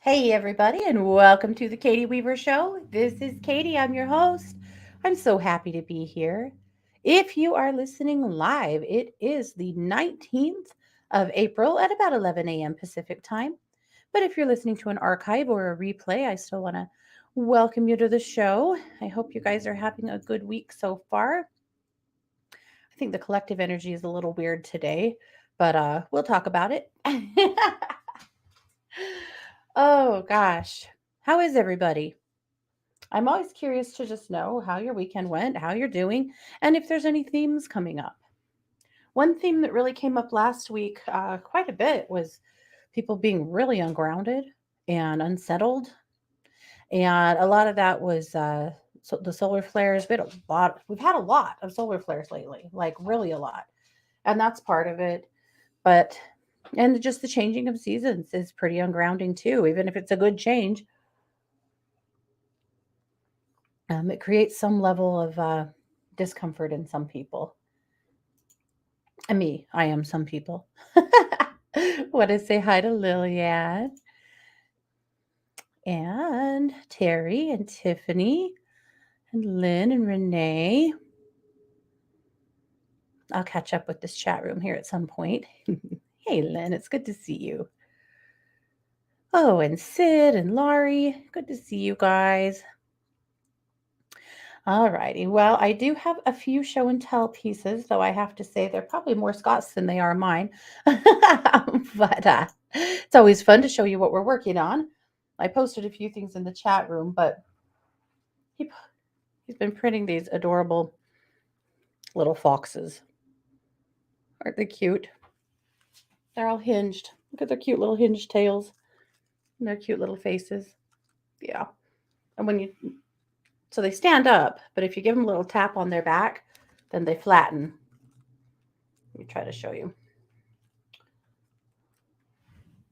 Hey, everybody, and welcome to the Katie Weaver Show. This is Katie. I'm your host. I'm so happy to be here. If you are listening live, it is the 19th of April at about 11 a.m. Pacific time. But if you're listening to an archive or a replay, I still want to welcome you to the show. I hope you guys are having a good week so far. I think the collective energy is a little weird today, but we'll talk about it. Oh, gosh. How is everybody? I'm always curious to just know how your weekend went, how you're doing, and if there's any themes coming up. One theme that really came up last week quite a bit was people being really ungrounded and unsettled. And a lot of that was the solar flares. We've had a lot of solar flares lately, like really a lot. And that's part of it. But, and just the changing of seasons is pretty ungrounding too, even if it's a good change. It creates some level of discomfort in some people. And me, I am some people. Want to say hi to Lillian and Terry and Tiffany and Lynn and Renee. I'll catch up with this chat room here at some point. Hey, Lynn, it's good to see you. Oh, and Sid and Laurie, good to see you guys. All righty. Well, I do have a few show and tell pieces, though I have to say they're probably more Scott's than they are mine. But it's always fun to show you what we're working on. I posted a few things in the chat room, but he, he's been printing these adorable little foxes. Aren't they cute? They're all hinged. Look at their cute little hinged tails and their cute little faces. Yeah. And so they stand up, but if you give them a little tap on their back, then they flatten. Let me try to show you.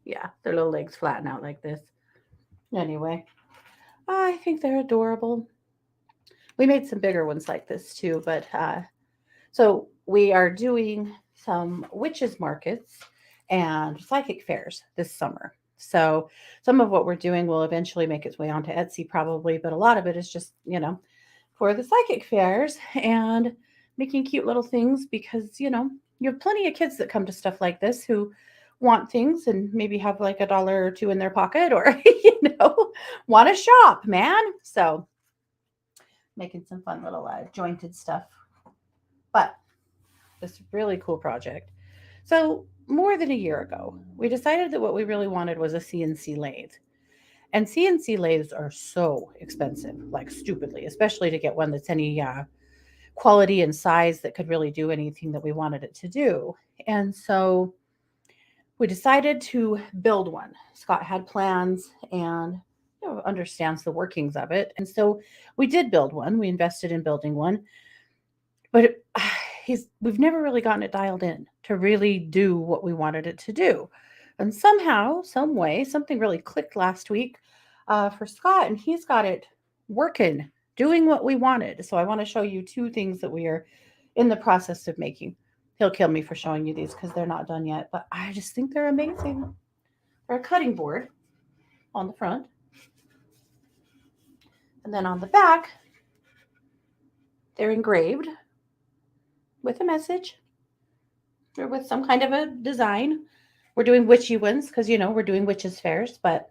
Yeah, their little legs flatten out like this. Anyway, I think they're adorable. We made some bigger ones like this too, but so we are doing some witches markets and psychic fairs this summer. So some of what we're doing will eventually make its way onto Etsy probably, but a lot of it is just, for the psychic fairs and making cute little things because, you have plenty of kids that come to stuff like this who want things and maybe have like a dollar or two in their pocket or, want to shop, man. So making some fun little jointed stuff. But this really cool project. So, more than a year ago, we decided that what we really wanted was a CNC lathe. And CNC lathes are so expensive, like stupidly, especially to get one that's any quality and size that could really do anything that we wanted it to do. And so we decided to build one. Scott had plans and understands the workings of it. And so we did build one. We invested in building one, but we've never really gotten it dialed in to really do what we wanted it to do. And somehow, some way, something really clicked last week for Scott, and he's got it working, doing what we wanted. So I want to show you two things that we are in the process of making. He'll kill me for showing you these because they're not done yet, but I just think they're amazing. They're a cutting board on the front, and then on the back, they're engraved with a message or with some kind of a design. We're doing witchy ones because, we're doing witches' fairs, but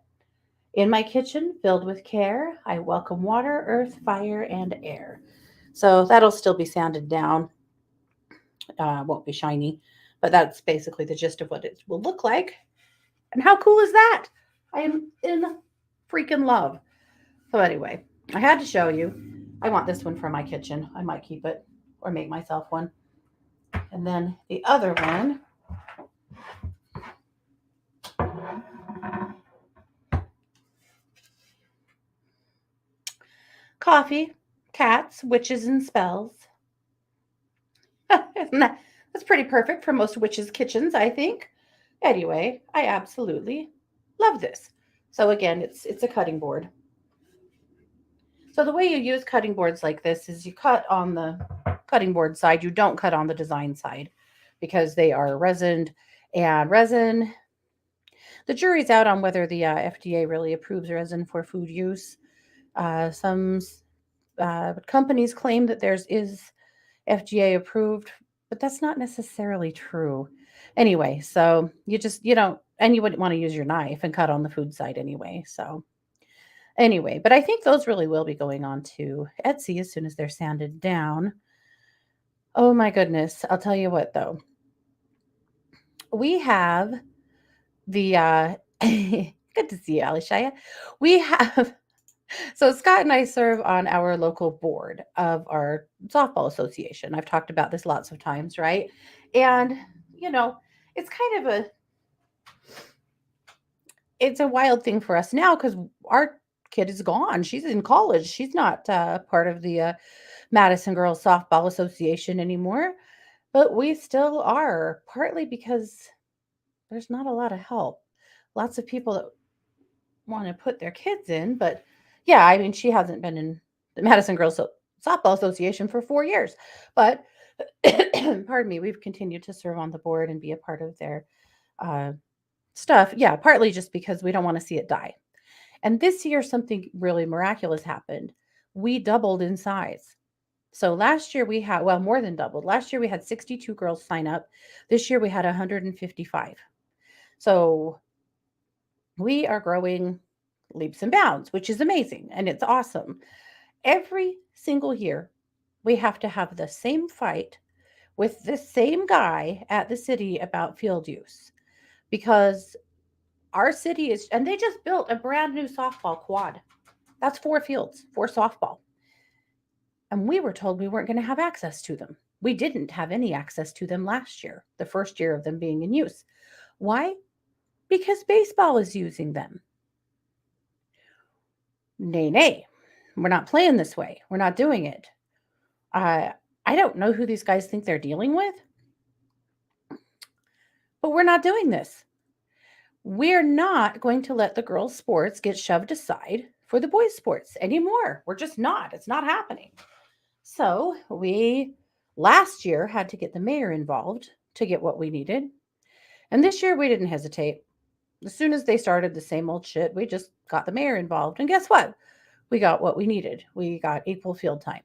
in my kitchen, filled with care, I welcome water, earth, fire, and air. So that'll still be sanded down. Won't be shiny, but that's basically the gist of what it will look like. And how cool is that? I am in freaking love. So anyway, I had to show you. I want this one for my kitchen. I might keep it or make myself one. And then the other one, coffee, cats, witches, and spells. That's pretty perfect for most witches' kitchens, I think. Anyway, I absolutely love this. So again, it's a cutting board. So the way you use cutting boards like this is you cut on the cutting board side. You don't cut on the design side because they are resined, and resin, The jury's out on whether the FDA really approves resin for food use. Some companies claim that theirs is FDA approved, but that's not necessarily true. Anyway, so you don't, and you wouldn't want to use your knife and cut on the food side anyway. So anyway, but I think those really will be going on to Etsy as soon as they're sanded down. Oh my goodness. I'll tell you what though. We have the good to see you, Alishaya. We have so Scott and I serve on our local board of our softball association. I've talked about this lots of times, right? And you know, it's kind of a wild thing for us now because our kid is gone. She's in college. She's not part of the Madison Girls Softball Association anymore, but we still are, partly because there's not a lot of help. Lots of people that want to put their kids in, but yeah, I mean, she hasn't been in the Madison Girls Softball Association for 4 years, but pardon me, we've continued to serve on the board and be a part of their uh, stuff. Yeah, partly just because we don't want to see it die. And this year, something really miraculous happened. We doubled in size. So last year we had, well, more than doubled. Last year we had 62 girls sign up. This year we had 155. So we are growing leaps and bounds, which is amazing and it's awesome. Every single year, we have to have the same fight with the same guy at the city about field use because our city is, and they just built a brand new softball quad. That's 4 fields, 4 softball. And we were told we weren't going to have access to them. We didn't have any access to them last year, the first year of them being in use. Why? Because baseball is using them. Nay, nay. We're not playing this way. We're not doing it. I don't know who these guys think they're dealing with, but we're not doing this. We're not going to let the girls' sports get shoved aside for the boys' sports anymore. We're just not. It's not happening. So we last year had to get the mayor involved to get what we needed. And this year we didn't hesitate. As soon as they started the same old shit, we just got the mayor involved. And guess what? We got what we needed. We got equal field time,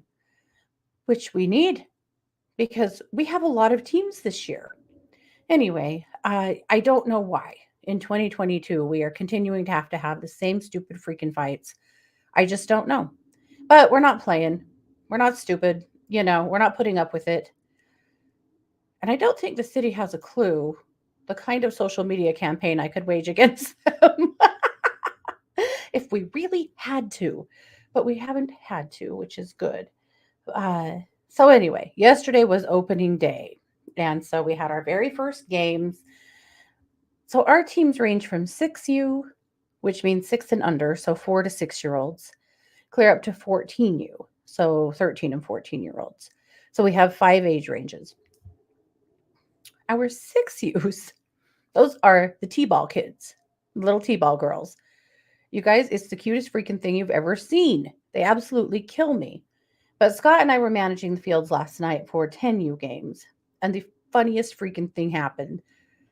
which we need because we have a lot of teams this year. Anyway, I don't know why in 2022 we are continuing to have the same stupid freaking fights. I just don't know. But we're not playing. We're not stupid. We're not putting up with it. And I don't think the city has a clue the kind of social media campaign I could wage against them if we really had to. But we haven't had to, which is good. Uh, so, anyway, yesterday was opening day. And so we had our very first games. So, our teams range from 6U, which means 6 and under, so 4 to 6 year olds, clear up to 14U, so 13 and 14-year-olds. So, we have 5 age ranges. Our 6Us, those are the T-ball kids, little T-ball girls. You guys, it's the cutest freaking thing you've ever seen. They absolutely kill me. But Scott and I were managing the fields last night for 10U games, and the funniest freaking thing happened.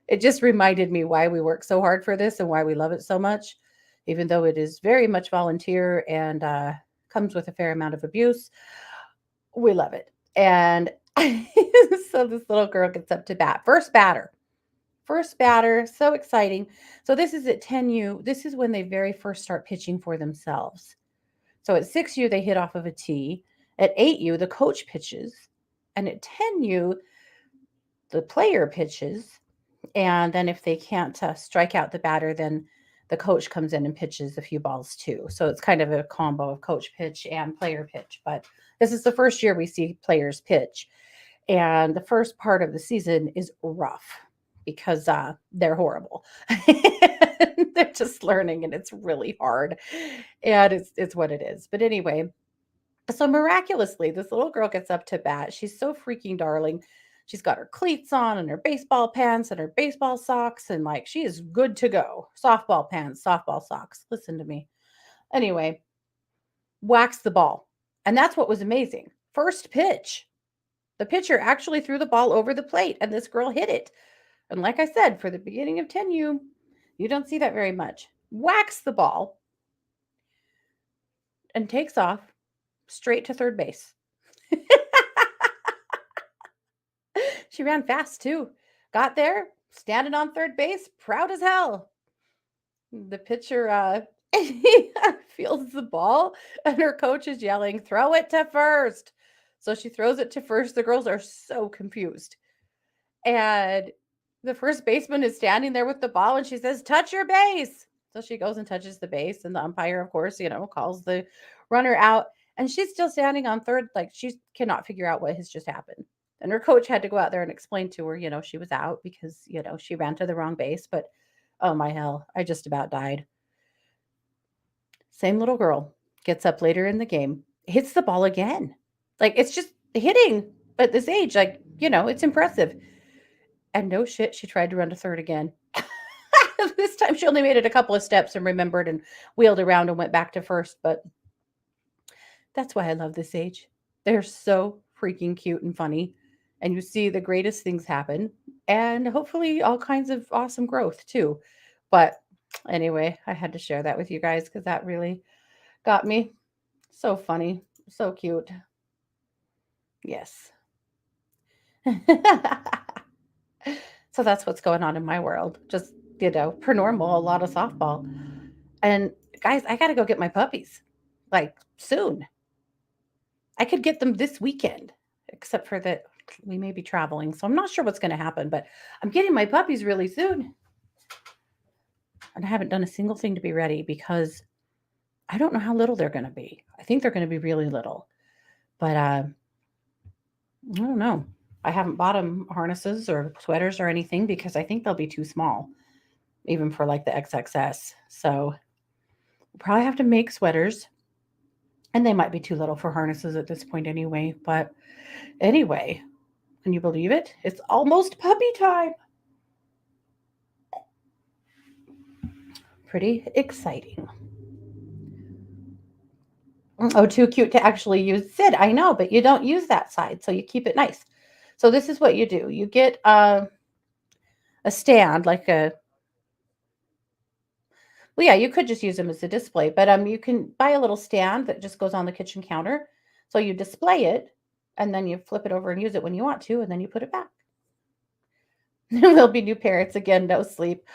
It just reminded me why we work so hard for this and why we love it so much, even though it is very much volunteer and comes with a fair amount of abuse. We love it. And so this little girl gets up to bat. First batter, so exciting. So this is at 10U. This is when they very first start pitching for themselves. So at 6U, they hit off of a tee. At 8U, the coach pitches. And at 10U, the player pitches. And then if they can't strike out the batter, then the coach comes in and pitches a few balls too. So it's kind of a combo of coach pitch and player pitch. But this is the first year we see players pitch. And the first part of the season is rough because they're horrible. They're just learning and it's really hard. And it's what it is. But anyway, so miraculously, this little girl gets up to bat. She's so freaking darling. She's got her cleats on and her baseball pants and her baseball socks, and like she is good to go. Softball pants, softball socks. Listen to me. Anyway, whacks the ball. And that's what was amazing. First pitch, the pitcher actually threw the ball over the plate, and this girl hit it. And like I said, for the beginning of 10U, You don't see that very much. Whacks the ball and takes off straight to third base. She ran fast too. Got there, standing on third base, proud as hell. The pitcher feels the ball, and her coach is yelling, "Throw it to first." So she throws it to first. The girls are so confused. And the first baseman is standing there with the ball, and she says, "Touch your base." So she goes and touches the base, and the umpire, of course, calls the runner out. And she's still standing on third, like she cannot figure out what has just happened. And her coach had to go out there and explain to her, she was out because, she ran to the wrong base. But oh my hell, I just about died. Same little girl gets up later in the game, hits the ball again. Like it's just hitting at this age, like, it's impressive. And no shit, she tried to run to third again. This time she only made it a couple of steps and remembered and wheeled around and went back to first. But that's why I love this age. They're so freaking cute and funny. And you see the greatest things happen and hopefully all kinds of awesome growth too. But anyway, I had to share that with you guys because that really got me. So funny, so cute. Yes. So that's what's going on in my world. Just, per normal, a lot of softball. And guys, I got to go get my puppies like soon. I could get them this weekend, except for that we may be traveling. So I'm not sure what's going to happen, but I'm getting my puppies really soon. And I haven't done a single thing to be ready because I don't know how little they're going to be. I think they're going to be really little, but I don't know. I haven't bought them harnesses or sweaters or anything because I think they'll be too small, even for like the XXS. So we'll probably have to make sweaters, and they might be too little for harnesses at this point anyway. But anyway, can you believe it? It's almost puppy time. Pretty exciting. Oh, too cute to actually use Sid. I know, but you don't use that side, so you keep it nice. So this is what you do. You get a stand, like a well, yeah, you could just use them as a display, but you can buy a little stand that just goes on the kitchen counter. So you display it, and then you flip it over and use it when you want to, and then you put it back. There'll be new parents again, no sleep.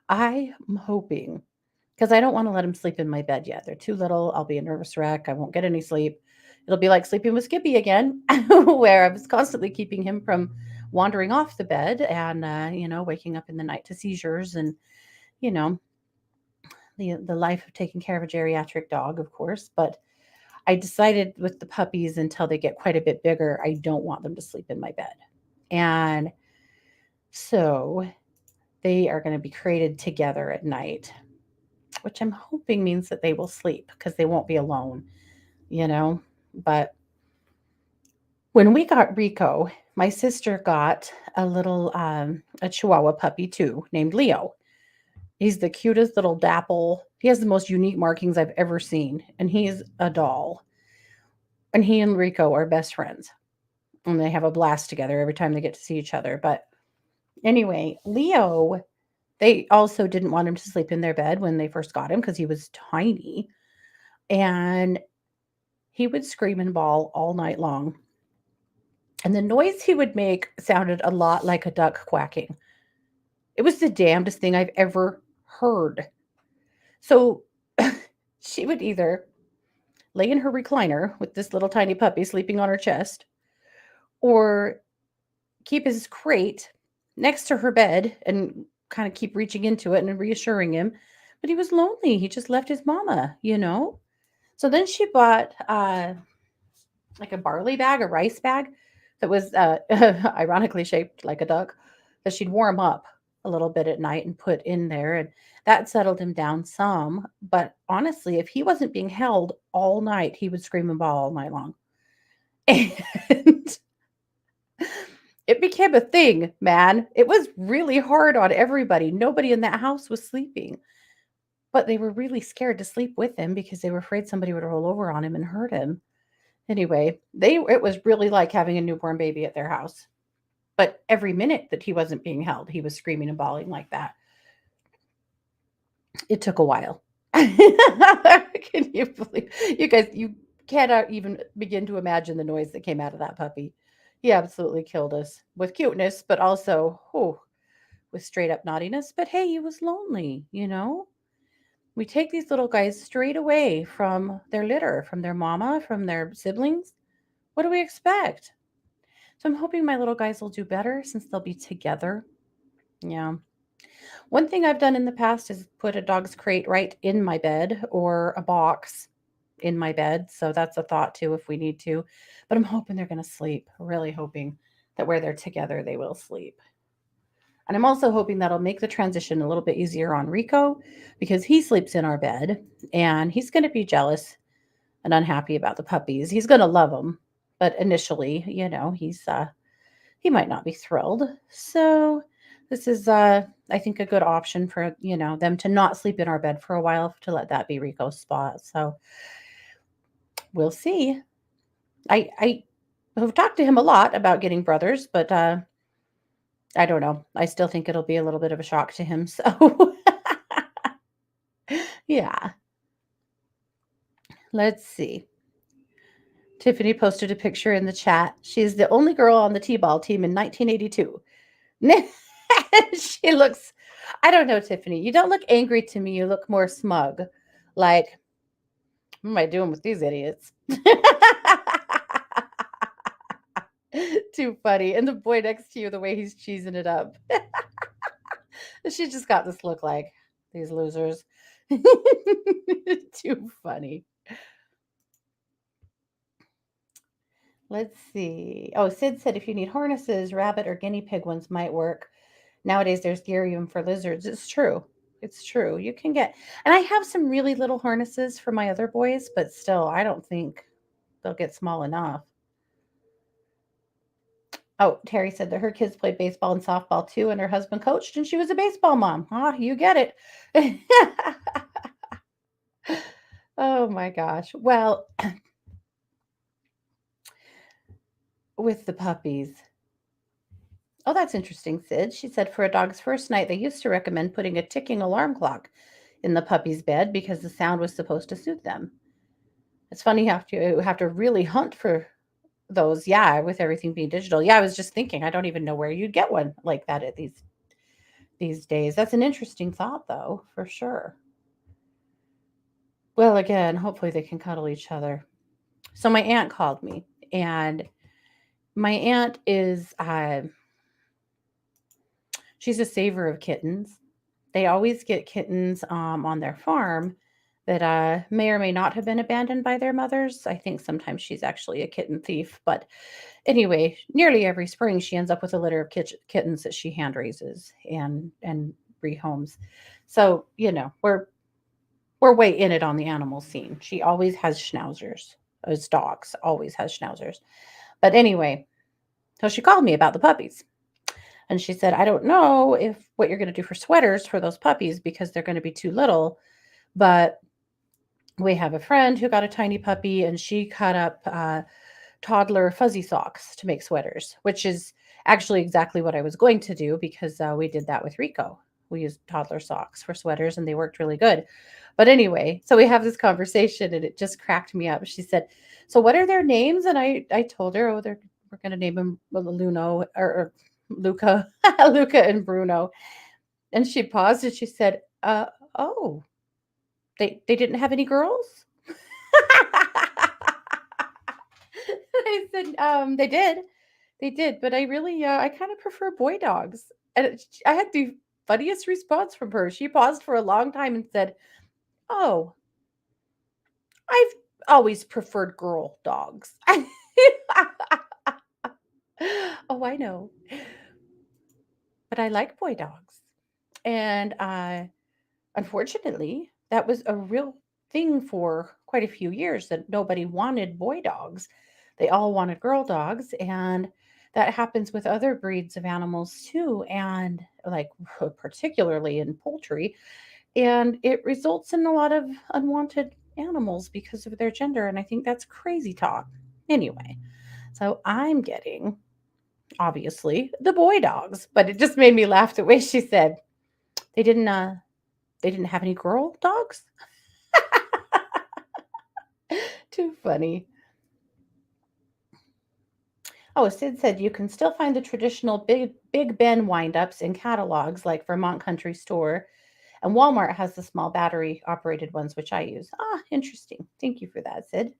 I'm hoping because I don't want to let them sleep in my bed yet. They're too little. I'll be a nervous wreck. I won't get any sleep. It'll be like sleeping with Skippy again, where I was constantly keeping him from wandering off the bed and, waking up in the night to seizures and, you know, the life of taking care of a geriatric dog, of course. But I decided with the puppies until they get quite a bit bigger, I don't want them to sleep in my bed. And so they are going to be created together at night, which I'm hoping means that they will sleep because they won't be alone, you know. But when we got Rico, my sister got a Chihuahua puppy too, named Leo. He's the cutest little dapple. He has the most unique markings I've ever seen, and he's a doll. And he and Rico are best friends, and they have a blast together every time they get to see each other. But anyway, Leo, they also didn't want him to sleep in their bed when they first got him because he was tiny, and he would scream and bawl all night long. And the noise he would make sounded a lot like a duck quacking. It was the damnedest thing I've ever heard. So she would either lay in her recliner with this little tiny puppy sleeping on her chest, or keep his crate next to her bed and kind of keep reaching into it and reassuring him. But he was lonely. He just left his mama. So then she bought like a barley bag, a rice bag that was ironically shaped like a duck that she'd warm up a little bit at night and put in there. And that settled him down some. But honestly, if he wasn't being held all night, he would scream and bawl all night long. And it became a thing, man. It was really hard on everybody. Nobody in that house was sleeping. But they were really scared to sleep with him because they were afraid somebody would roll over on him and hurt him. Anyway, it was really like having a newborn baby at their house. But every minute that he wasn't being held, he was screaming and bawling like that. It took a while. Can you believe you guys? You cannot even begin to imagine the noise that came out of that puppy. He absolutely killed us with cuteness, but also, oh, with straight up naughtiness. But hey, he was lonely, you know? We take these little guys straight away from their litter, from their mama, from their siblings. What do we expect? So I'm hoping my little guys will do better since they'll be together. Yeah. One thing I've done in the past is put a dog's crate right in my bed or a box in my bed. So that's a thought too if we need to. But I'm hoping they're going to sleep. Really hoping that where they're together, they will sleep. And I'm also hoping that'll make the transition a little bit easier on Rico because he sleeps in our bed and he's going to be jealous and unhappy about the puppies. He's going to love them, but initially, he might not be thrilled. So this is I think a good option for, them to not sleep in our bed for a while to let that be Rico's spot. So we'll see. I have talked to him a lot about getting brothers, but I don't know. I still think it'll be a little bit of a shock to him. So yeah, let's see. Tiffany posted a picture in the chat. She's the only girl on the T-ball team in 1982. She looks, I don't know, Tiffany. You don't look angry to me. You look more smug. Like, what am I doing with these idiots? Too funny. And the boy next to you, the way he's cheesing it up. She just got this look like these losers. Too funny. Let's see. Oh, Sid said if you need harnesses, rabbit or guinea pig ones might work. Nowadays, there's gear even for lizards. It's true. It's true. You can get, and I have some really little harnesses for my other boys, but still, I don't think they'll get small enough. Oh, Terry said that her kids played baseball and softball too, and her husband coached, and she was a baseball mom. Ah, you get it. Oh my gosh. Well, with the puppies. Oh, that's interesting, Sid. She said for a dog's first night, they used to recommend putting a ticking alarm clock in the puppy's bed because the sound was supposed to soothe them. It's funny you have to really hunt for those. Yeah, with everything being digital. Yeah, I was just thinking, I don't even know where you'd get one like that at these days. That's an interesting thought though, for sure. Well, again, hopefully they can cuddle each other. So my aunt called me and my aunt is she's a saver of kittens. They always get kittens on their farm that may or may not have been abandoned by their mothers. I think sometimes she's actually a kitten thief. But anyway, nearly every spring she ends up with a litter of kittens that she hand raises and rehomes. So we're way in it on the animal scene. She always has schnauzers. As dogs always has schnauzers. But anyway, so she called me about the puppies. And she said, I don't know if what you're going to do for sweaters for those puppies because they're going to be too little, but we have a friend who got a tiny puppy and she cut up toddler fuzzy socks to make sweaters, which is actually exactly what I was going to do because we did that with Rico. We used toddler socks for sweaters and they worked really good. But anyway, so we have this conversation and it just cracked me up. She said, so what are their names? And I told her, we're going to name them Luno or Luca, Luca and Bruno. And she paused and she said, oh, they didn't have any girls? I said, they did. They did, but I really, I kind of prefer boy dogs. And I had the funniest response from her. She paused for a long time and said, oh, I've always preferred girl dogs. Oh, I know. But I like boy dogs. And unfortunately, that was a real thing for quite a few years that nobody wanted boy dogs. They all wanted girl dogs. And that happens with other breeds of animals too. And like particularly in poultry. And it results in a lot of unwanted animals because of their gender. And I think that's crazy talk. Anyway, so I'm getting obviously the boy dogs, but it just made me laugh the way she said they didn't they didn't have any girl dogs? Too funny. Oh, Sid said you can still find the traditional Big Ben windups in catalogs like Vermont Country Store, and Walmart has the small battery operated ones, which I use. Ah, interesting. Thank you for that, Sid.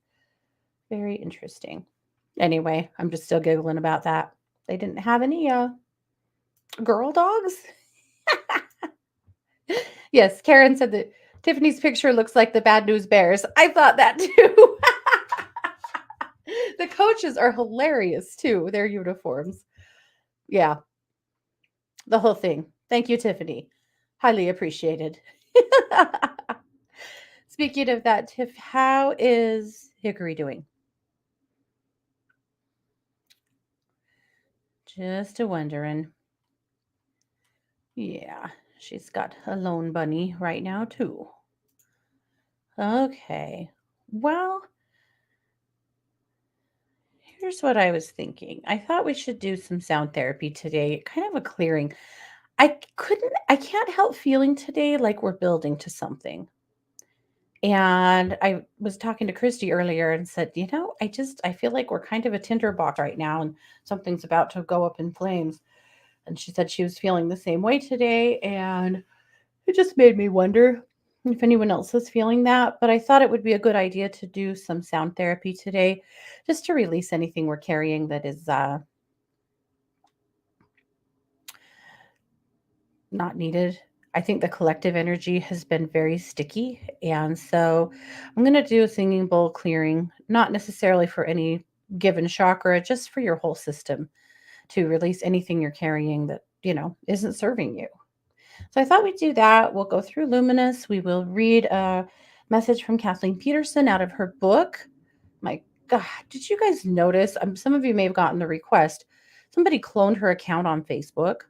Very interesting. Anyway, I'm just still giggling about that. They didn't have any girl dogs. Yes, Karen said that Tiffany's picture looks like the Bad News Bears. I thought that too. The coaches are hilarious too, their uniforms. Yeah, the whole thing. Thank you, Tiffany. Highly appreciated. Speaking of that, Tiff, how is Hickory doing? Just a wondering. Yeah, she's got a lone bunny right now, too. Okay. Well, here's what I was thinking. I thought we should do some sound therapy today, kind of a clearing. I can't help feeling today like we're building to something. And I was talking to Christy earlier and said, I feel like we're kind of a tinderbox right now and something's about to go up in flames. And she said she was feeling the same way today. And it just made me wonder if anyone else is feeling that. But I thought it would be a good idea to do some sound therapy today just to release anything we're carrying that is not needed. I think the collective energy has been very sticky. And so I'm going to do a singing bowl clearing, not necessarily for any given chakra, just for your whole system to release anything you're carrying that, isn't serving you. So I thought we'd do that. We'll go through Luminous. We will read a message from Kathleen Peterson out of her book. My God, did you guys notice? Some of you may have gotten the request. Somebody cloned her account on Facebook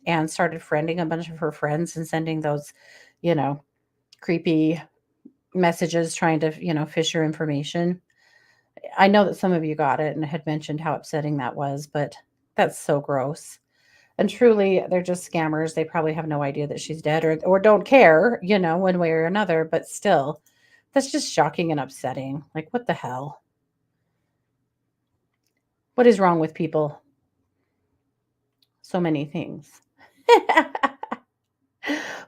and started friending a bunch of her friends and sending those, you know, creepy messages trying to, fish your information. I know that some of you got it and had mentioned how upsetting that was, but that's so gross. And truly, they're just scammers. They probably have no idea that she's dead or don't care, one way or another, but still, that's just shocking and upsetting. Like, what the hell? What is wrong with people? So many things.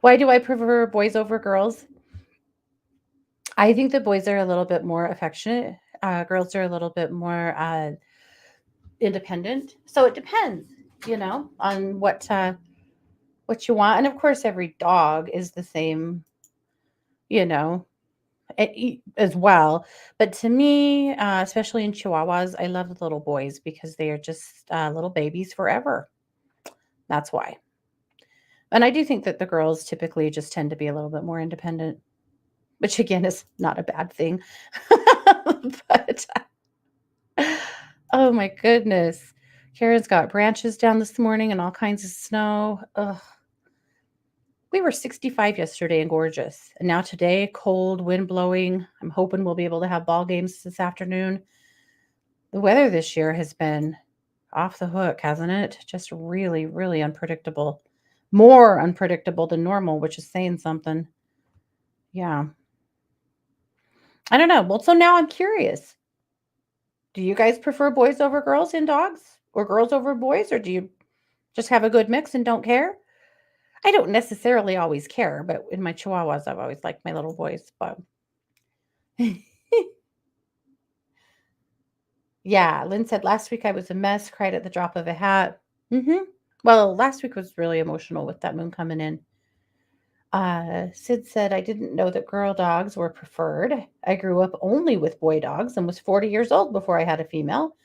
Why do I prefer boys over girls? I think that boys are a little bit more affectionate. Girls are a little bit more independent. So it depends, on what you want. And of course, every dog is the same, you know, as well. But to me, especially in Chihuahuas, I love the little boys because they are just little babies forever. That's why. And I do think that the girls typically just tend to be a little bit more independent, which again is not a bad thing. But oh my goodness. Karen's got branches down this morning and all kinds of snow. Ugh. We were 65 yesterday and gorgeous. And now today, cold, wind blowing. I'm hoping we'll be able to have ball games this afternoon. The weather this year has been off the hook, hasn't it? Just really, really unpredictable. More unpredictable than normal, which is saying something. Yeah. I don't know. Well, so now I'm curious. Do you guys prefer boys over girls in dogs or girls over boys, or do you just have a good mix and don't care? I don't necessarily always care, but in my chihuahuas, I've always liked my little boys. But yeah, Lynn said last week I was a mess, cried at the drop of a hat. Well, last week was really emotional with that moon coming in. Sid said, I didn't know that girl dogs were preferred. I grew up only with boy dogs and was 40 years old before I had a female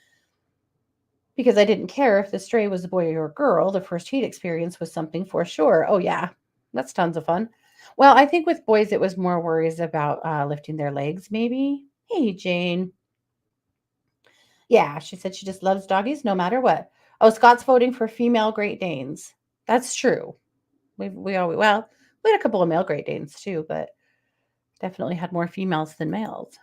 because I didn't care if the stray was a boy or a girl. The first heat experience was something for sure. Oh, yeah, that's tons of fun. Well, I think with boys, it was more worries about lifting their legs, maybe. Hey, Jane. Yeah, she said she just loves doggies no matter what. Oh, Scott's voting for female Great Danes. That's true. We had a couple of male Great Danes too, but definitely had more females than males.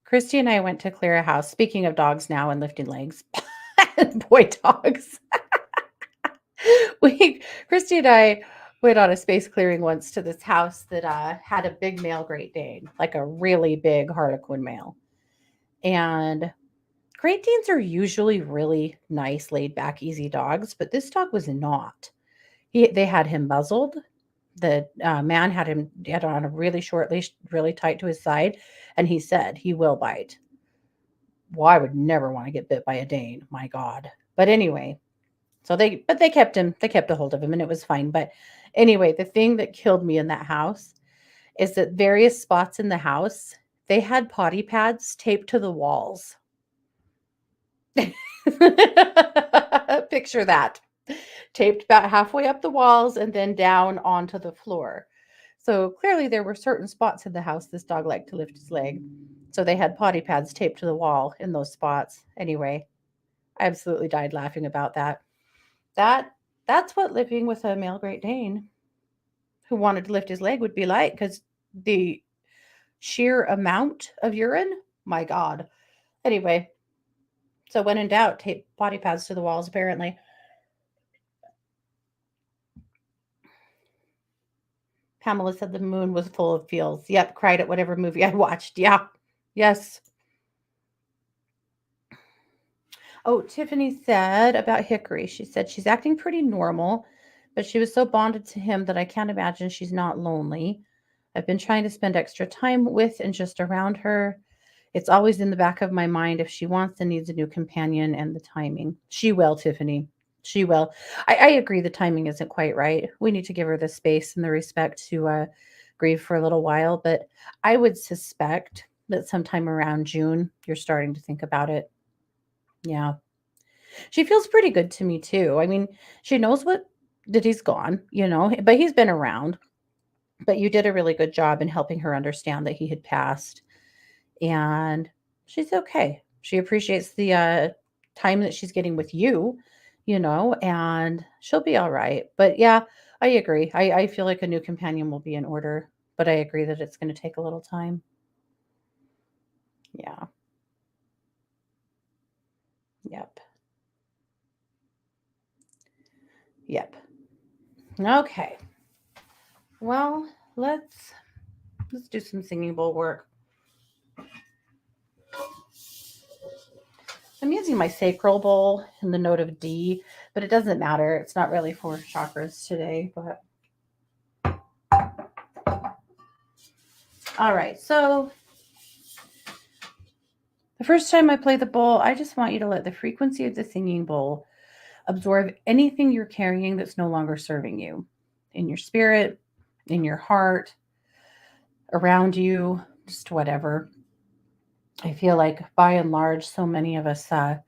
Christy and I went to clear a house. Speaking of dogs now and lifting legs, boy dogs. we Christy and I went on a space clearing once to this house that had a big male Great Dane, like a really big Harlequin male. And Great Danes are usually really nice, laid back, easy dogs, but this dog was not. They had him muzzled. The man had on a really short leash, really tight to his side, and he said he will bite. Well, I would never want to get bit by a Dane. My God. But anyway, they kept him. They kept a hold of him, and it was fine. But anyway, the thing that killed me in that house is that various spots in the house they had potty pads taped to the walls. Picture that. Taped about halfway up the walls and then down onto the floor. So clearly there were certain spots in the house this dog liked to lift his leg. So they had potty pads taped to the wall in those spots. Anyway, I absolutely died laughing about that. That that's what living with a male Great Dane who wanted to lift his leg would be like cuz the sheer amount of urine, my god. Anyway, so when in doubt, tape potty pads to the walls apparently. Pamela said the moon was full of feels. Yep, cried at whatever movie I watched. Yeah. Yes. Oh, Tiffany said about Hickory. She said she's acting pretty normal, but she was so bonded to him that I can't imagine she's not lonely. I've been trying to spend extra time with and just around her. It's always in the back of my mind if she wants and needs a new companion and the timing. She will, Tiffany. She will. I agree the timing isn't quite right. We need to give her the space and the respect to grieve for a little while, but I would suspect that sometime around June, you're starting to think about it. Yeah. She feels pretty good to me too. I mean, she knows what that he's gone, but he's been around. But you did a really good job in helping her understand that he had passed, and she's okay. She appreciates the time that she's getting with you, and she'll be all right. But yeah, I agree. I feel like a new companion will be in order, but I agree that it's going to take a little time. Yeah. Yep. Yep. Okay. Well, let's do some singing bowl work. I'm using my sacral bowl in the note of D, but it doesn't matter. It's not really for chakras today, but all right. So the first time I play the bowl, I just want you to let the frequency of the singing bowl absorb anything you're carrying that's no longer serving you in your spirit, in your heart, around you, just whatever. I feel like by and large, so many of us are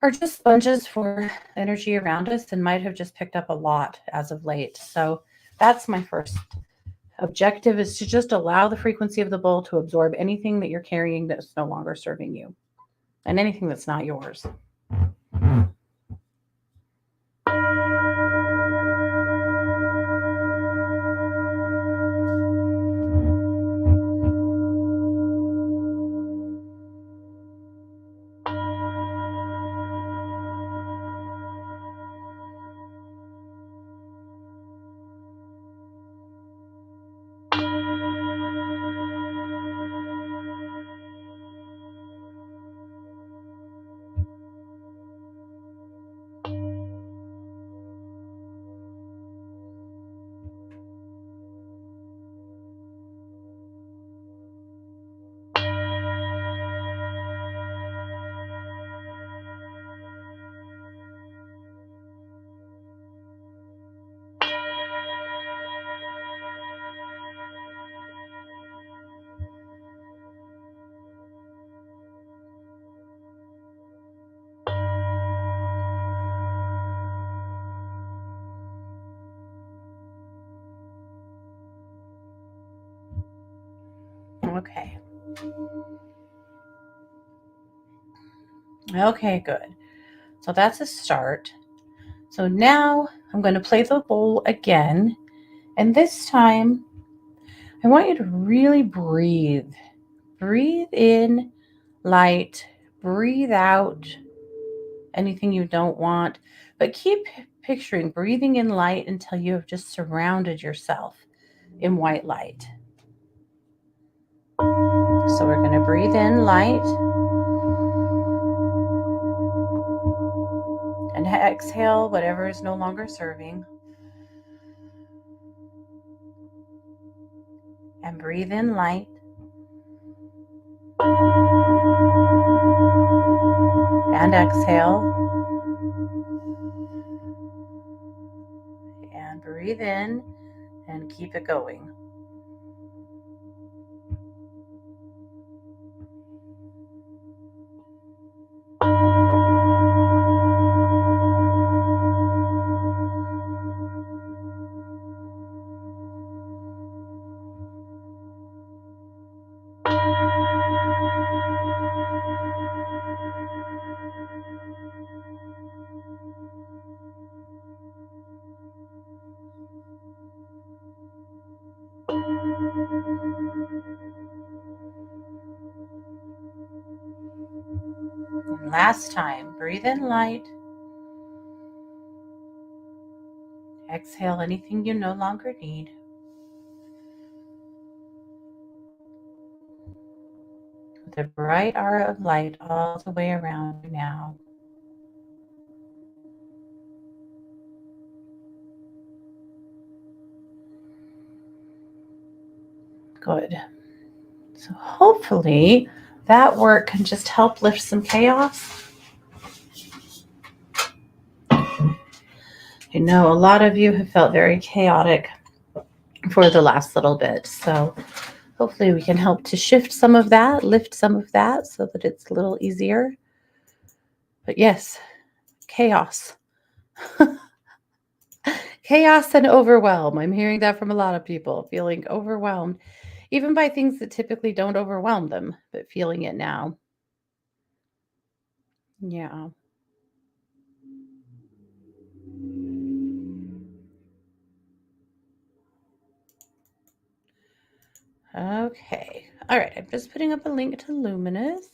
just sponges for energy around us and might have just picked up a lot as of late. So that's my first objective is to just allow the frequency of the bowl to absorb anything that you're carrying that's no longer serving you and anything that's not yours. Okay. Okay, good. So that's a start. So now I'm going to play the bowl again. And this time, I want you to really breathe. Breathe in light, breathe out anything you don't want, but keep picturing breathing in light until you have just surrounded yourself in white light. So we're going to breathe in light and exhale whatever is no longer serving. And breathe in light. And exhale. And breathe in and keep it going. And last time, breathe in light. Exhale anything you no longer need. With a bright aura of light all the way around you now. Good. So hopefully that work can just help lift some chaos. I know a lot of you have felt very chaotic for the last little bit. So hopefully we can help to shift some of that, lift some of that so that it's a little easier. But yes, chaos. Chaos and overwhelm. I'm hearing that from a lot of people, feeling overwhelmed, even by things that typically don't overwhelm them, but feeling it now. Yeah. Okay. All right. I'm just putting up a link to Luminous.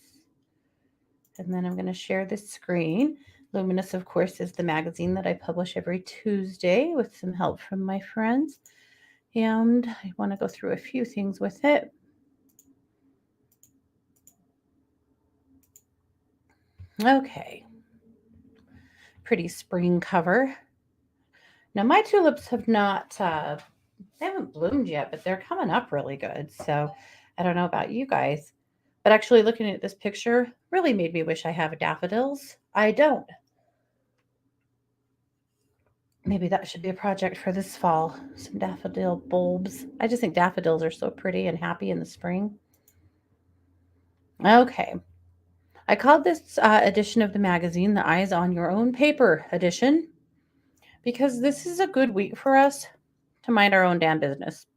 And then I'm going to share this screen. Luminous, of course, is the magazine that I publish every Tuesday with some help from my friends. And I want to go through a few things with it. Okay. Pretty spring cover. Now, my tulips have not, they haven't bloomed yet, but they're coming up really good. So I don't know about you guys. But actually, looking at this picture really made me wish I have daffodils. I don't. Maybe that should be a project for this fall. Some daffodil bulbs. I just think daffodils are so pretty and happy in the spring. Okay. I called this edition of the magazine the Eyes on Your Own Paper edition because this is a good week for us to mind our own damn business.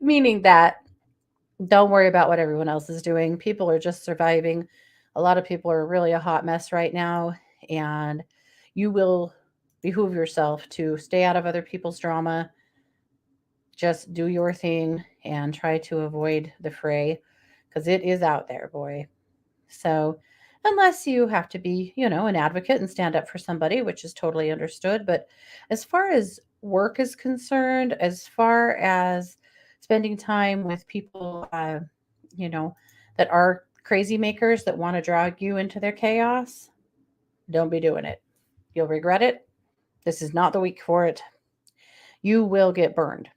Meaning that don't worry about what everyone else is doing. People are just surviving. A lot of people are really a hot mess right now, and you will behoove yourself to stay out of other people's drama. Just do your thing and try to avoid the fray because it is out there, boy. So, unless you have to be, an advocate and stand up for somebody, which is totally understood. But as far as work is concerned, as far as spending time with people, you know, that are crazy makers that want to drag you into their chaos, don't be doing it. You'll regret it. This is not the week for it. You will get burned.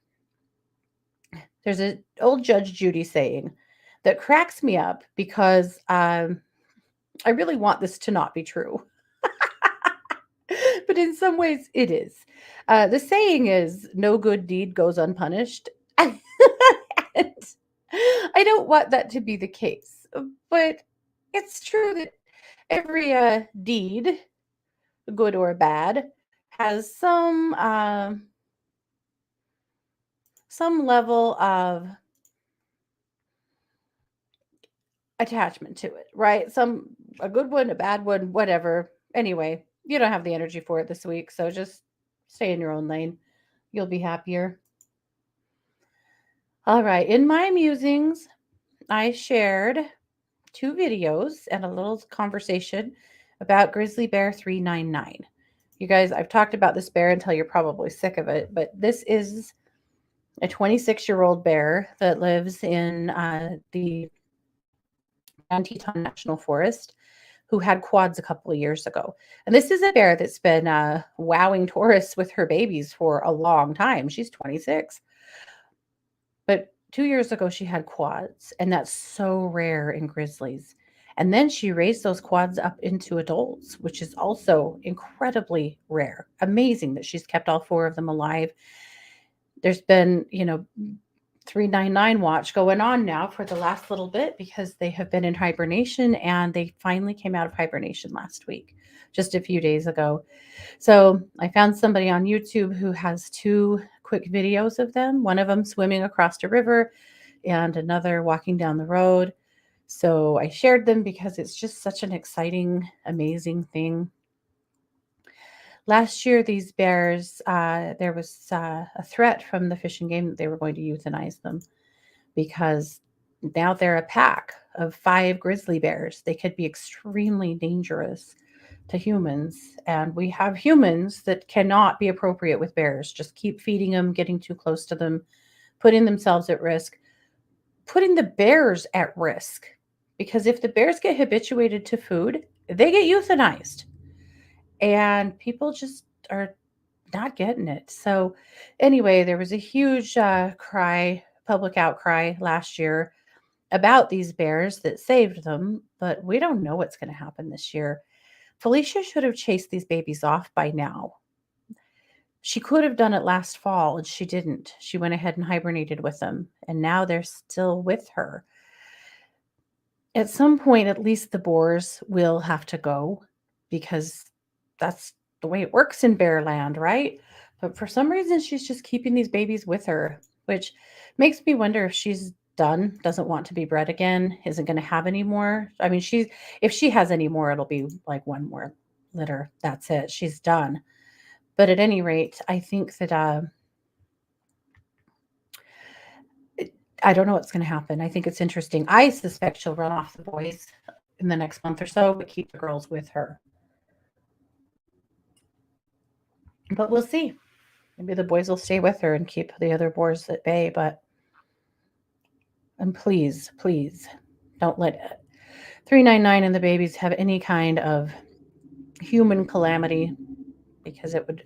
There's an old Judge Judy saying that cracks me up because I really want this to not be true. But in some ways, it is. The saying is, no good deed goes unpunished. And I don't want that to be the case. But it's true that every deed, good or bad, has some level of attachment to it, right? A good one, a bad one, whatever. Anyway, you don't have the energy for it this week, so just stay in your own lane. You'll be happier. All right, in my musings, I shared two videos and a little conversation about grizzly bear 399. You guys, I've talked about this bear until you're probably sick of it, but this is a 26-year-old bear that lives in the Grand Teton National Forest who had quads a couple of years ago. And this is a bear that's been wowing tourists with her babies for a long time. She's 26. But 2 years ago, she had quads, and that's so rare in grizzlies. And then she raised those quads up into adults, which is also incredibly rare. Amazing that she's kept all four of them alive. There's been, 399 watch going on now for the last little bit because they have been in hibernation and they finally came out of hibernation last week, just a few days ago. So I found somebody on YouTube who has two quick videos of them, one of them swimming across a river and another walking down the road. So I shared them because it's just such an exciting, amazing thing. Last year, these bears, there was a threat from the Fish and Game that they were going to euthanize them because now they're a pack of 5 grizzly bears. They could be extremely dangerous to humans. And we have humans that cannot be appropriate with bears. Just keep feeding them, getting too close to them, putting themselves at risk, putting the bears at risk. Because if the bears get habituated to food, they get euthanized. And people just are not getting it. So, anyway, there was a huge public outcry last year about these bears that saved them, but we don't know what's going to happen this year. Felicia should have chased these babies off by now. She could have done it last fall, and she didn't. She went ahead and hibernated with them, and now they're still with her. At some point, at least the boars will have to go because that's the way it works in Bearland, right? But for some reason, she's just keeping these babies with her, which makes me wonder if she's done, doesn't want to be bred again, isn't going to have any more. I mean, if she has any more, it'll be like one more litter. That's it. She's done. But at any rate, I think that I don't know what's going to happen. I think it's interesting. I suspect she'll run off the boys in the next month or so, but keep the girls with her. But we'll see. Maybe the boys will stay with her and keep the other boars at bay. And please, please don't let 399 and the babies have any kind of human calamity because it would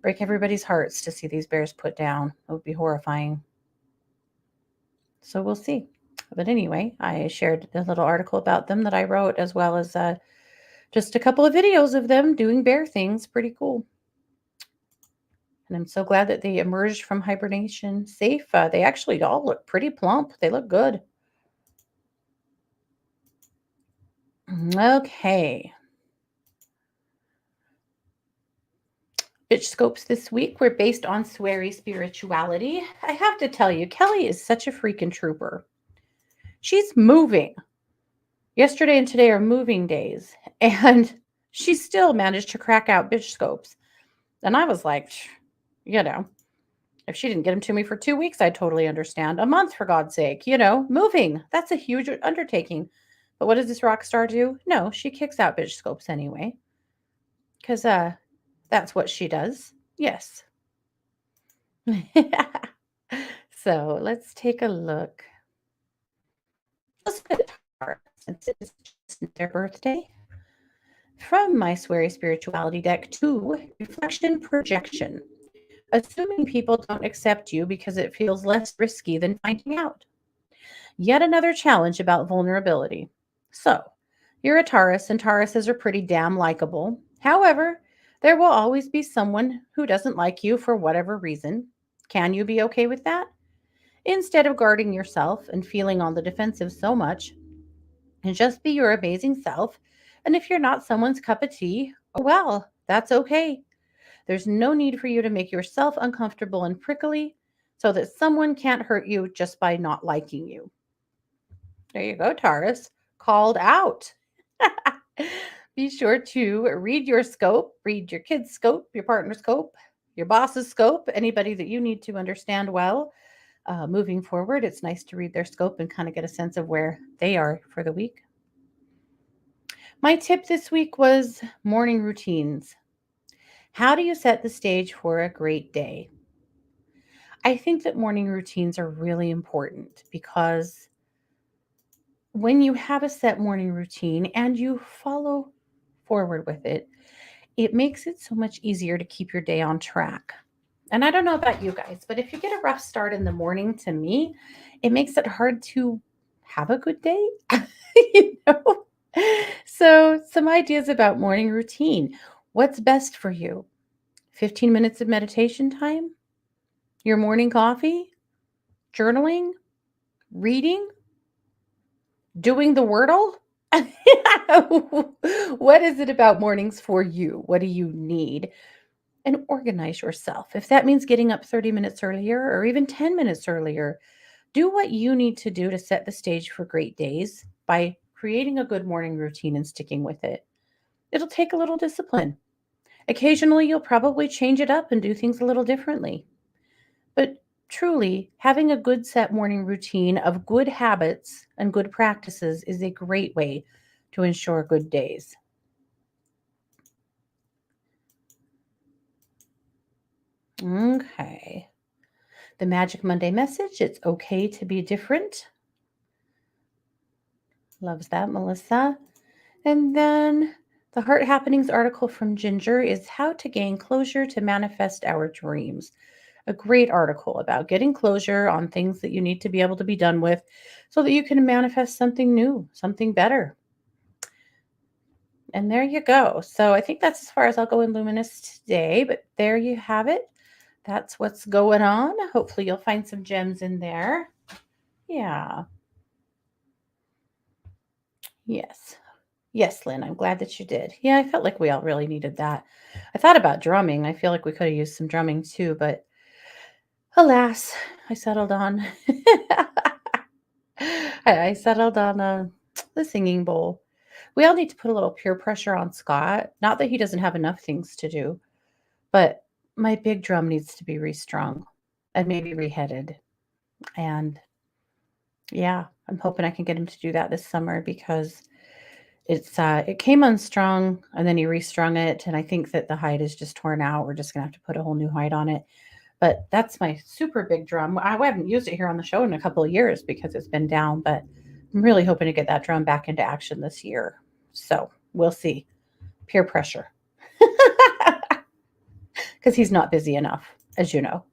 break everybody's hearts to see these bears put down. It would be horrifying. So we'll see. But anyway, I shared a little article about them that I wrote, as well as just a couple of videos of them doing bear things. Pretty cool. And I'm so glad that they emerged from hibernation safe. They actually all look pretty plump. They look good. Okay. Bitch scopes this week were based on sweary spirituality. I have to tell you, Kelly is such a freaking trooper. She's moving. Yesterday and today are moving days, and she still managed to crack out bitch scopes. And I was like, if she didn't get them to me for 2 weeks, I'd totally understand. A month, for God's sake, moving. That's a huge undertaking. But what does this rock star do? No, she kicks out bitch scopes anyway. Because that's what she does. Yes. So let's take a look. Let's look at the card since it's just their birthday. From my Sweary Spirituality deck to Reflection Projection. Assuming people don't accept you because it feels less risky than finding out. Yet another challenge about vulnerability. So, you're a Taurus, and Tauruses are pretty damn likable. However, there will always be someone who doesn't like you for whatever reason. Can you be okay with that? Instead of guarding yourself and feeling on the defensive so much, and just be your amazing self. And if you're not someone's cup of tea, oh well, that's okay. There's no need for you to make yourself uncomfortable and prickly so that someone can't hurt you just by not liking you. There you go, Taurus. Called out. Be sure to read your scope, read your kid's scope, your partner's scope, your boss's scope, anybody that you need to understand well. Moving forward, it's nice to read their scope and kind of get a sense of where they are for the week. My tip this week was morning routines. How do you set the stage for a great day? I think that morning routines are really important because when you have a set morning routine and you follow forward with it, it makes it so much easier to keep your day on track. And I don't know about you guys, but if you get a rough start in the morning, to me, it makes it hard to have a good day. you know? So, some ideas about morning routine. What's best for you? 15 minutes of meditation time? Your morning coffee? Journaling? Reading? Doing the Wordle? what is it about mornings for you? What do you need? And organize yourself. If that means getting up 30 minutes earlier or even 10 minutes earlier, do what you need to do to set the stage for great days by creating a good morning routine and sticking with it. It'll take a little discipline. Occasionally, you'll probably change it up and do things a little differently. But truly, having a good set morning routine of good habits and good practices is a great way to ensure good days. Okay. The Magic Monday message, it's okay to be different. Loves that, Melissa. And then the Heart Happenings article from Ginger is How to Gain Closure to Manifest Our Dreams. A great article about getting closure on things that you need to be able to be done with so that you can manifest something new, something better. And there you go. So I think that's as far as I'll go in Luminous today, but there you have it. That's what's going on. Hopefully, you'll find some gems in there. Yeah. Yes. Yes, Lynn, I'm glad that you did. Yeah, I felt like we all really needed that. I thought about drumming. I feel like we could have used some drumming too, but alas, I settled on I settled on the singing bowl. We all need to put a little peer pressure on Scott. Not that he doesn't have enough things to do, but my big drum needs to be restrung and maybe reheaded. And yeah, I'm hoping I can get him to do that this summer because it came unstrung and then he restrung it, and I think that the hide is just torn out. We're just gonna have to put a whole new hide on it. But that's my super big drum. I haven't used it here on the show in a couple of years because it's been down, but I'm really hoping to get that drum back into action this year. So we'll see. Peer pressure. Because he's not busy enough, as you know.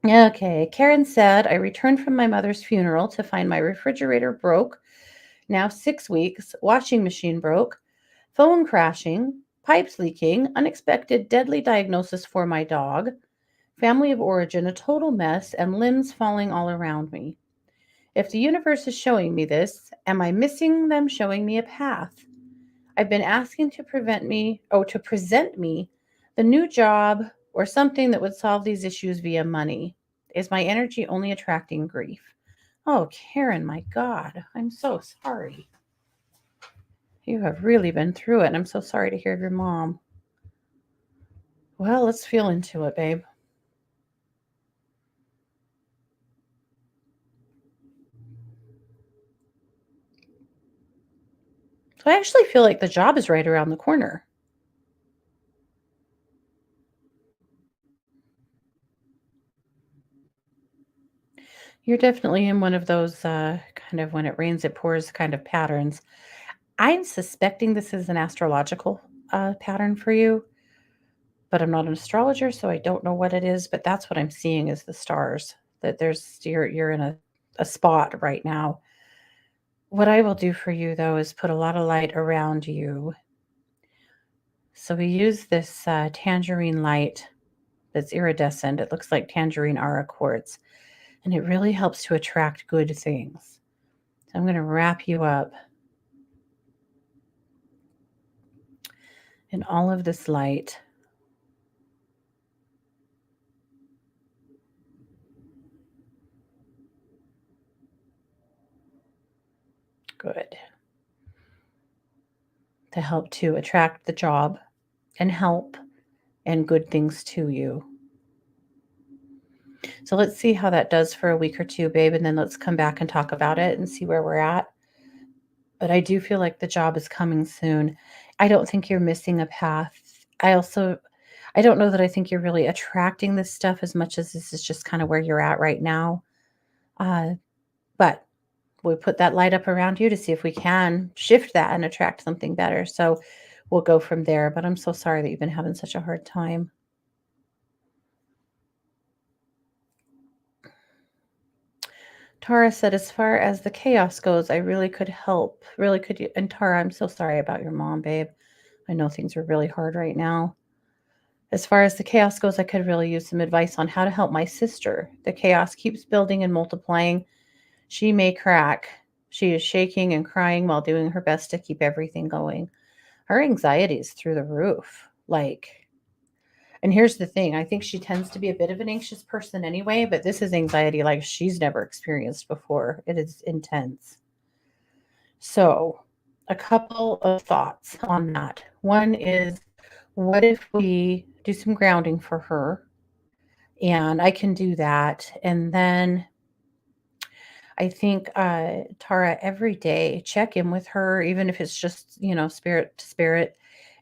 Okay, Karen said, I returned from my mother's funeral to find my refrigerator broke, now 6 weeks, washing machine broke, phone crashing, pipes leaking, unexpected deadly diagnosis for my dog, family of origin a total mess, and limbs falling all around me. If the universe is showing me this, am I missing them showing me a path? I've been asking to present me the new job or something that would solve these issues via money. Is my energy only attracting grief? Oh, Karen, my God, I'm so sorry. You have really been through it, and I'm so sorry to hear of your mom. Well, let's feel into it, babe. So I actually feel like the job is right around the corner. You're definitely in one of those kind of when it rains, it pours kind of patterns. I'm suspecting this is an astrological pattern for you, but I'm not an astrologer, so I don't know what it is. But that's what I'm seeing is the stars. That you're in a spot right now. What I will do for you though is put a lot of light around you. So we use this tangerine light that's iridescent. It looks like tangerine aura quartz, and it really helps to attract good things. So I'm going to wrap you up in all of this light. Good. To help to attract the job and help and good things to you. So let's see how that does for a week or two, babe, and then let's come back and talk about it and see where we're at. but I do feel like the job is coming soon. I don't think you're missing a path. I don't know that I think you're really attracting this stuff as much as this is just kind of where you're at right now. Uh, but we put that light up around you to see if we can shift that and attract something better. So we'll go from there. But I'm so sorry that you've been having such a hard time. Tara said, as far as the chaos goes, I really could help. Really could. And Tara, I'm so sorry about your mom, babe. I know things are really hard right now. As far as the chaos goes, I could really use some advice on how to help my sister. The chaos keeps building and multiplying. She may crack. She is shaking and crying while doing her best to keep everything going. Her anxiety is through the roof. And here's the thing, I think she tends to be a bit of an anxious person anyway, but this is anxiety like she's never experienced before. It is intense. So, a couple of thoughts on that. One is, what if we do some grounding for her? And I can do that. And then I think, Tara, every day, check in with her, even if it's just, spirit to spirit,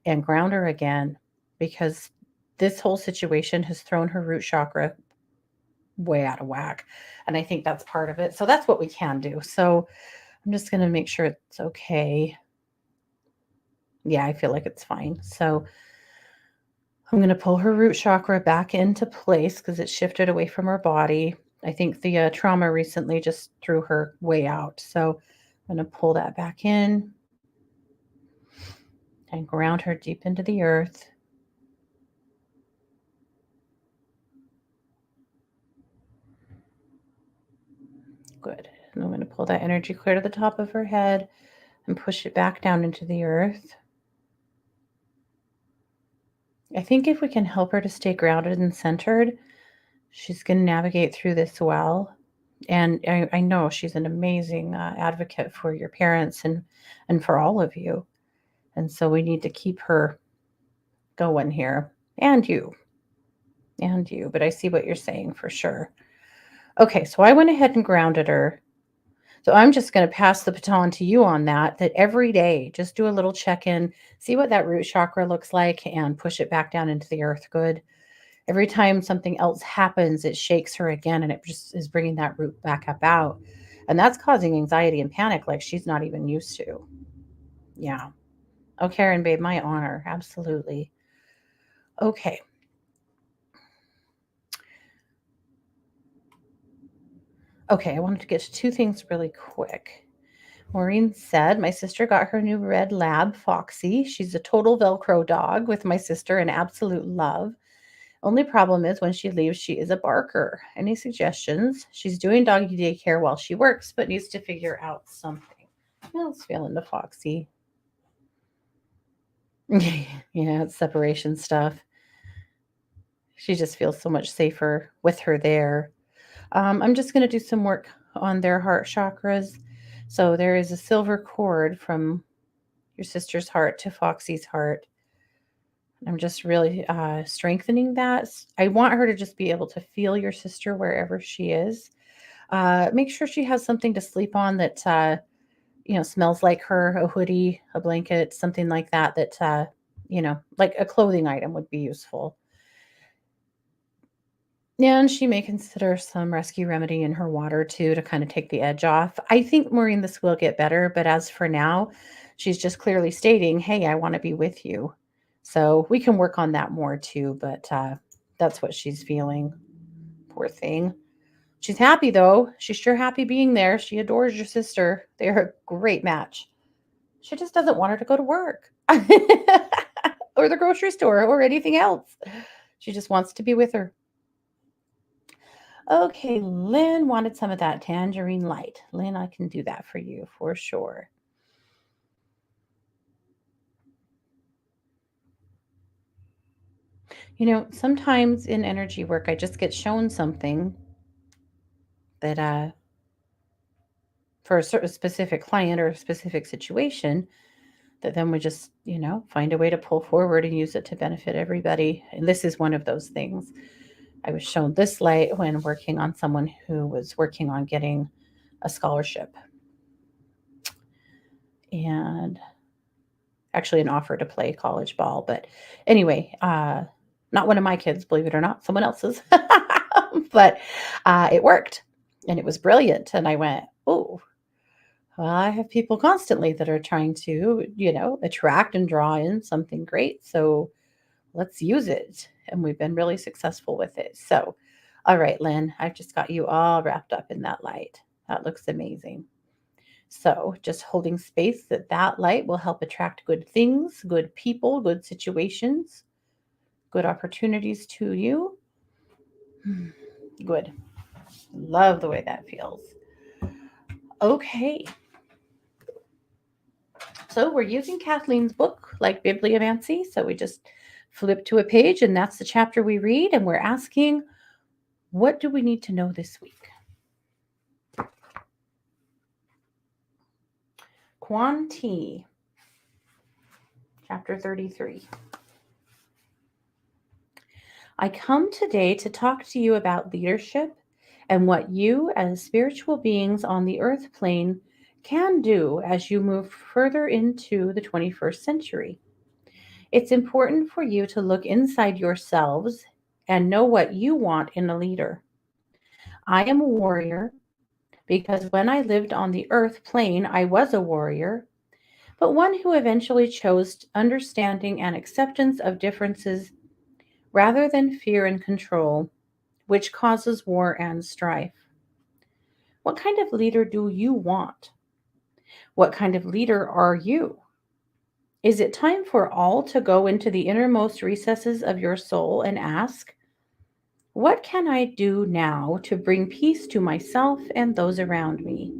and ground her again, because this whole situation has thrown her root chakra way out of whack. And I think that's part of it. So that's what we can do. So I'm just going to make sure it's okay. Yeah, I feel like it's fine. So I'm going to pull her root chakra back into place because it shifted away from her body. I think the trauma recently just threw her way out. So I'm going to pull that back in and ground her deep into the earth. Good. And I'm going to pull that energy clear to the top of her head and push it back down into the earth. I think if we can help her to stay grounded and centered, she's going to navigate through this well. And I know she's an amazing advocate for your parents and for all of you. And so we need to keep her going here, and you, and you. But I see what you're saying for sure. Okay, so I went ahead and grounded her. So I'm just going to pass the baton to you on that every day, just do a little check in, see what that root chakra looks like, and push it back down into the earth. Good. Every time something else happens, it shakes her again, and it just is bringing that root back up out. And that's causing anxiety and panic like she's not even used to. Yeah. Oh, Karen, babe, my honor. Absolutely. Okay. Okay, I wanted to get to two things really quick. Maureen said, my sister got her new red lab, Foxy. She's a total Velcro dog with my sister and absolute love. Only problem is when she leaves, she is a barker. Any suggestions? She's doing doggy daycare while she works, but needs to figure out something. Let's feel into Foxy. Yeah, it's separation stuff. She just feels so much safer with her there. I'm just going to do some work on their heart chakras. So there is a silver cord from your sister's heart to Foxy's heart. I'm just really strengthening that. I want her to just be able to feel your sister wherever she is. Make sure she has something to sleep on that smells like her, a hoodie, a blanket, something like that. Like a clothing item would be useful. And she may consider some rescue remedy in her water too to kind of take the edge off. I think, Maureen, this will get better, but as for now, she's just clearly stating, hey, I want to be with you. So we can work on that more too, but that's what she's feeling. Poor thing. She's happy though. She's sure happy being there. She adores your sister. They're a great match. She just doesn't want her to go to work or the grocery store or anything else. She just wants to be with her. Okay, Lynn wanted some of that tangerine light. Lynn, I can do that for you for sure. Sometimes in energy work, I just get shown something that for a certain specific client or a specific situation that then we just, find a way to pull forward and use it to benefit everybody. And this is one of those things. I was shown this light when working on someone who was working on getting a scholarship. and actually an offer to play college ball. But anyway, not one of my kids, believe it or not, someone else's. But it worked and it was brilliant. And I went, oh, well, I have people constantly that are trying to, attract and draw in something great. So let's use it. And we've been really successful with it. So, all right, Lynn, I've just got you all wrapped up in that light. That looks amazing. So, just holding space that light will help attract good things, good people, good situations, good opportunities to you. Good. Love the way that feels. Okay. So, we're using Kathleen's book like Bibliomancy. So, we just flip to a page and that's the chapter we read. And we're asking, what do we need to know this week? Quan Ti, chapter 33. I come today to talk to you about leadership and what you, as spiritual beings on the earth plane, can do as you move further into the 21st century. It's important for you to look inside yourselves and know what you want in a leader. I am a warrior because when I lived on the earth plane, I was a warrior, but one who eventually chose understanding and acceptance of differences rather than fear and control, which causes war and strife. What kind of leader do you want? What kind of leader are you? Is it time for all to go into the innermost recesses of your soul and ask, what can I do now to bring peace to myself and those around me?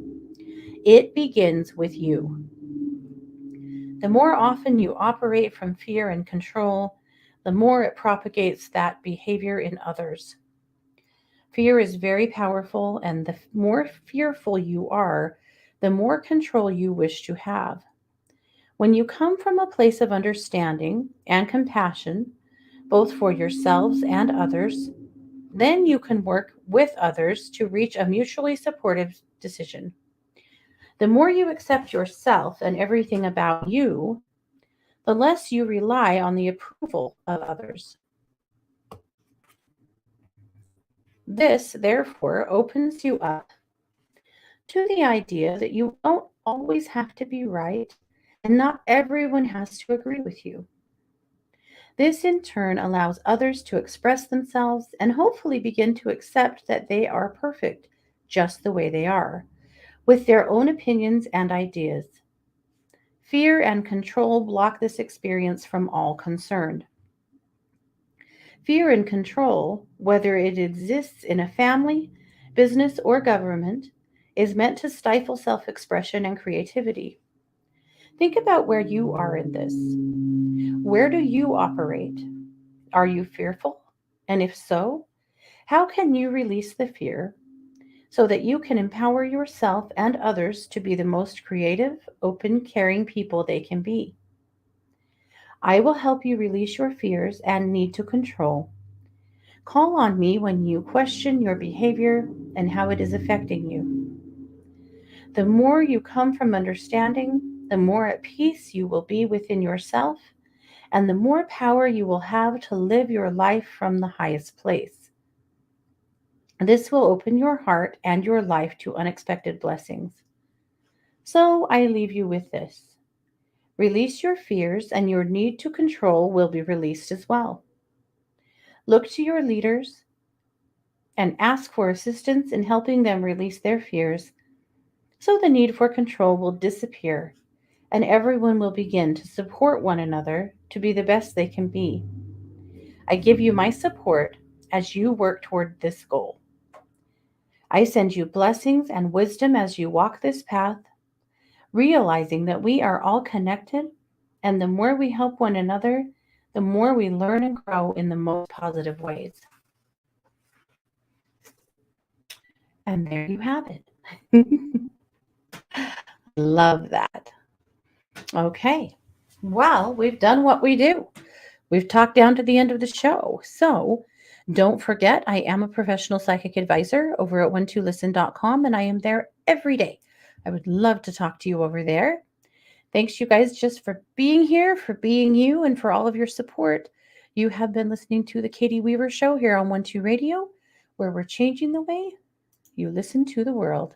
It begins with you. The more often you operate from fear and control, the more it propagates that behavior in others. Fear is very powerful, and the more fearful you are, the more control you wish to have. When you come from a place of understanding and compassion, both for yourselves and others, then you can work with others to reach a mutually supportive decision. The more you accept yourself and everything about you, the less you rely on the approval of others. This, therefore, opens you up to the idea that you don't always have to be right and not everyone has to agree with you. This, in turn, allows others to express themselves and hopefully begin to accept that they are perfect just the way they are, with their own opinions and ideas. Fear and control block this experience from all concerned. Fear and control, whether it exists in a family, business, or government, is meant to stifle self expression and creativity. Think about where you are in this. Where do you operate? Are you fearful? And if so, how can you release the fear so that you can empower yourself and others to be the most creative, open, caring people they can be? I will help you release your fears and need to control. Call on me when you question your behavior and how it is affecting you. The more you come from understanding, the more at peace you will be within yourself, and the more power you will have to live your life from the highest place. This will open your heart and your life to unexpected blessings. So I leave you with this. Release your fears, and your need to control will be released as well. Look to your leaders and ask for assistance in helping them release their fears, so the need for control will disappear and everyone will begin to support one another to be the best they can be. I give you my support as you work toward this goal. I send you blessings and wisdom as you walk this path, realizing that we are all connected, and the more we help one another, the more we learn and grow in the most positive ways. And there you have it. Love that. Okay. Well, we've done what we do. We've talked down to the end of the show. So don't forget, I am a professional psychic advisor over at one2listen.com, and I am there every day. I would love to talk to you over there. Thanks, you guys, just for being here, for being you, and for all of your support. You have been listening to the Katie Weaver Show here on 1-2 Radio, where we're changing the way you listen to the world.